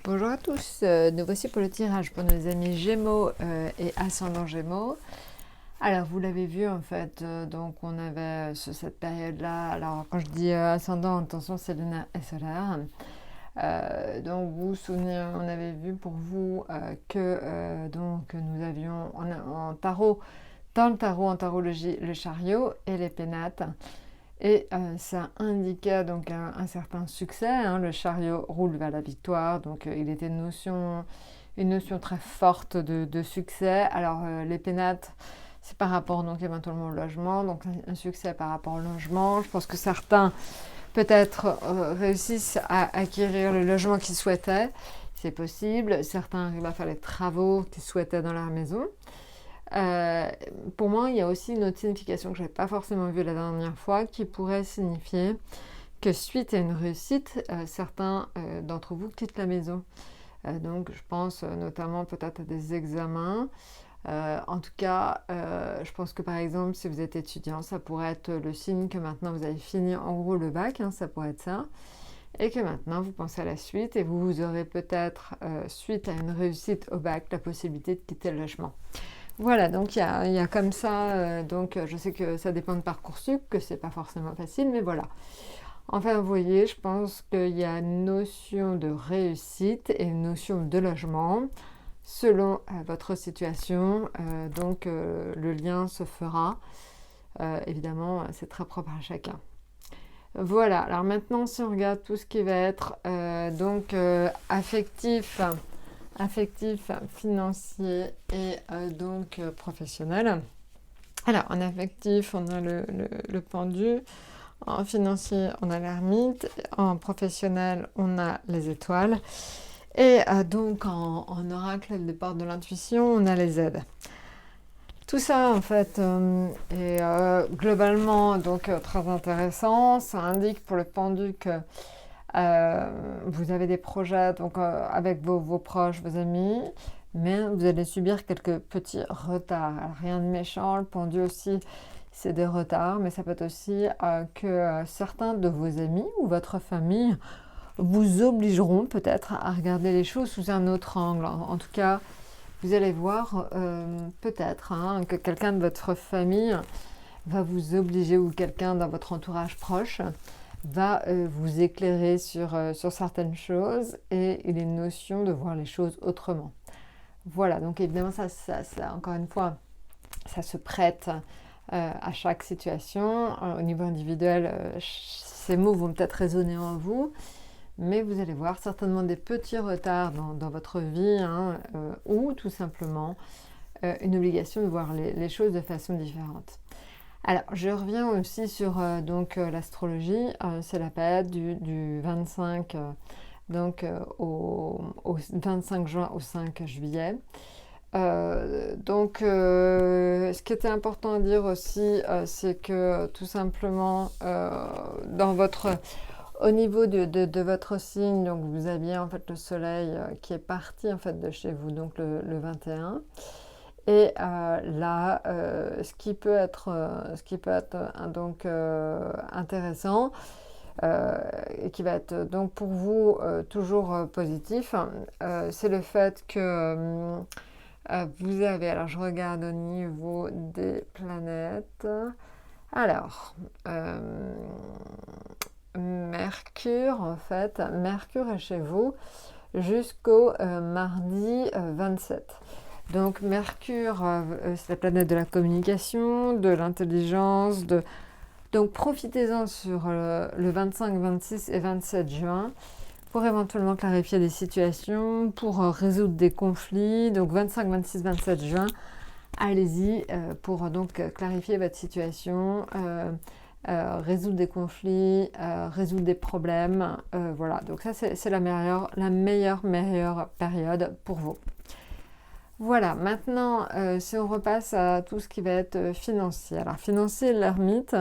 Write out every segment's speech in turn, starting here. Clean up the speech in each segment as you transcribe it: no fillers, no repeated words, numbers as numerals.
Bonjour à tous, nous voici pour le tirage pour nos amis Gémeaux et Ascendant Gémeaux. Alors vous l'avez vu en fait, donc on avait sur cette période-là, alors quand je dis Ascendant, attention c'est lunaire et solaire. Donc vous vous souvenez, on avait vu pour vous que donc nous avions en tarot, dans le tarot, en tarologie, le chariot et les pénates. Et ça indiquait donc un certain succès, hein. Le chariot roule vers la victoire, donc il était une notion très forte de succès. Alors les pénates, c'est par rapport donc éventuellement au logement, donc un succès par rapport au logement. Je pense que certains peut-être réussissent à acquérir le logement qu'ils souhaitaient, c'est possible. Certains arrivent à faire les travaux qu'ils souhaitaient dans leur maison. Pour moi, il y a aussi une autre signification que je n'avais pas forcément vue la dernière fois, qui pourrait signifier que suite à une réussite, certains d'entre vous quittent la maison. Donc je pense notamment peut-être à des examens. En tout cas, je pense que par exemple, si vous êtes étudiant, ça pourrait être le signe que maintenant vous avez fini en gros le bac, hein, ça pourrait être ça. Et que maintenant vous pensez à la suite et vous aurez peut-être, suite à une réussite au bac, la possibilité de quitter le logement. Voilà, donc il y a comme ça, donc je sais que ça dépend de Parcoursup, que c'est pas forcément facile, mais voilà. Enfin, vous voyez, je pense qu'il y a une notion de réussite et une notion de logement selon votre situation. Donc le lien se fera. Évidemment, c'est très propre à chacun. Voilà, alors maintenant, si on regarde tout ce qui va être donc affectif, financier et donc professionnel. Alors, en affectif, on a le pendu. En financier, on a l'ermite. En professionnel, on a les étoiles. Et donc, en oracle, les portes de l'intuition, on a les aides. Tout ça, en fait, est globalement donc très intéressant. Ça indique pour le pendu que vous avez des projets donc, avec vos proches, vos amis, mais vous allez subir quelques petits retards. Alors, rien de méchant, le pendu aussi, c'est des retards, mais ça peut être aussi que certains de vos amis ou votre famille vous obligeront peut-être à regarder les choses sous un autre angle. En tout cas, vous allez voir peut-être que quelqu'un de votre famille va vous obliger ou quelqu'un dans votre entourage proche va vous éclairer sur certaines choses et il est une notion de voir les choses autrement. Voilà, donc évidemment ça encore une fois, ça se prête à chaque situation. Au niveau individuel, ces mots vont peut-être résonner en vous, mais vous allez voir certainement des petits retards dans votre vie ou tout simplement une obligation de voir les choses de façon différente. Alors, je reviens aussi sur l'astrologie. C'est la période du 25, au 25 juin au 5 juillet. Ce qui était important à dire aussi, c'est que tout simplement, au niveau de votre signe, donc vous aviez en fait le soleil qui est parti en fait de chez vous, donc le 21. Et là, ce qui peut être donc intéressant et qui va être donc pour vous toujours positif, c'est le fait que vous avez, alors je regarde au niveau des planètes, alors Mercure en fait, Mercure est chez vous jusqu'au mardi 27. Donc Mercure, c'est la planète de la communication, de l'intelligence, donc profitez-en sur le 25, 26 et 27 juin pour éventuellement clarifier des situations, pour résoudre des conflits. Donc 25, 26, 27 juin, allez-y pour donc clarifier votre situation, résoudre des conflits, résoudre des problèmes. Voilà, donc ça c'est la meilleure période pour vous. Voilà, maintenant, si on repasse à tout ce qui va être financier. Alors, financier, l'ermite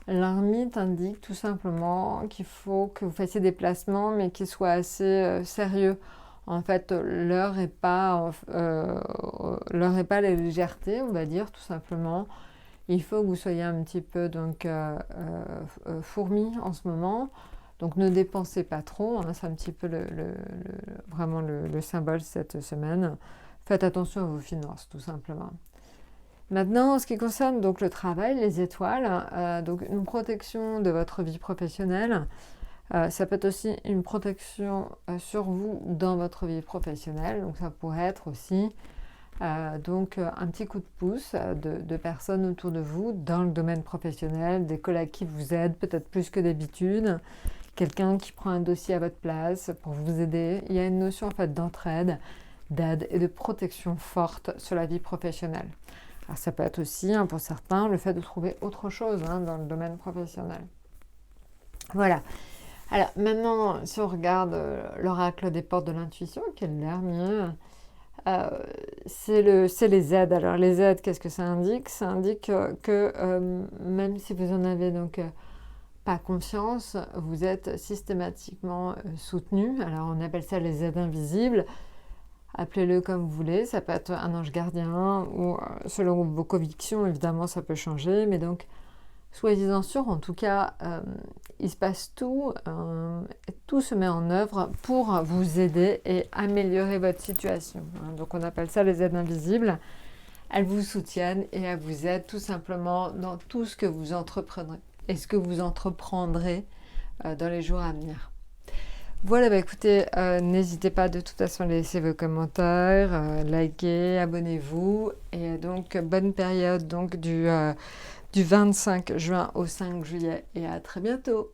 indique tout simplement qu'il faut que vous fassiez des placements, mais qui soient assez sérieux. En fait, l'heure n'est pas la légèreté, on va dire, tout simplement. Il faut que vous soyez un petit peu donc fourmi en ce moment. Donc ne dépensez pas trop, hein, c'est un petit peu vraiment le symbole cette semaine. Faites attention à vos finances, tout simplement. Maintenant, en ce qui concerne donc le travail, les étoiles, donc une protection de votre vie professionnelle, ça peut être aussi une protection sur vous dans votre vie professionnelle. Donc ça pourrait être aussi donc un petit coup de pouce de personnes autour de vous dans le domaine professionnel, des collègues qui vous aident peut-être plus que d'habitude, quelqu'un qui prend un dossier à votre place pour vous aider. Il y a une notion en fait d'entraide, d'aide et de protection forte sur la vie professionnelle. Alors ça peut être aussi, hein, pour certains, le fait de trouver autre chose dans le domaine professionnel. Voilà. Alors maintenant, si on regarde l'oracle des portes de l'intuition, qui est le dernier, c'est les aides. Alors les aides, qu'est-ce que ça indique? Ça indique que même si vous en avez donc pas conscience, vous êtes systématiquement soutenu. Alors on appelle ça les aides invisibles. Appelez-le comme vous voulez, ça peut être un ange gardien ou selon vos convictions, évidemment, ça peut changer. Mais donc, soyez-en sûrs, en tout cas, il se passe tout, tout se met en œuvre pour vous aider et améliorer votre situation. Donc, on appelle ça les aides invisibles. Elles vous soutiennent et elles vous aident tout simplement dans tout ce que vous entreprendrez et ce que vous entreprendrez dans les jours à venir. Voilà, écoutez, n'hésitez pas de toute façon à laisser vos commentaires, likez, abonnez-vous. Et donc, bonne période donc, du 25 juin au 5 juillet et à très bientôt.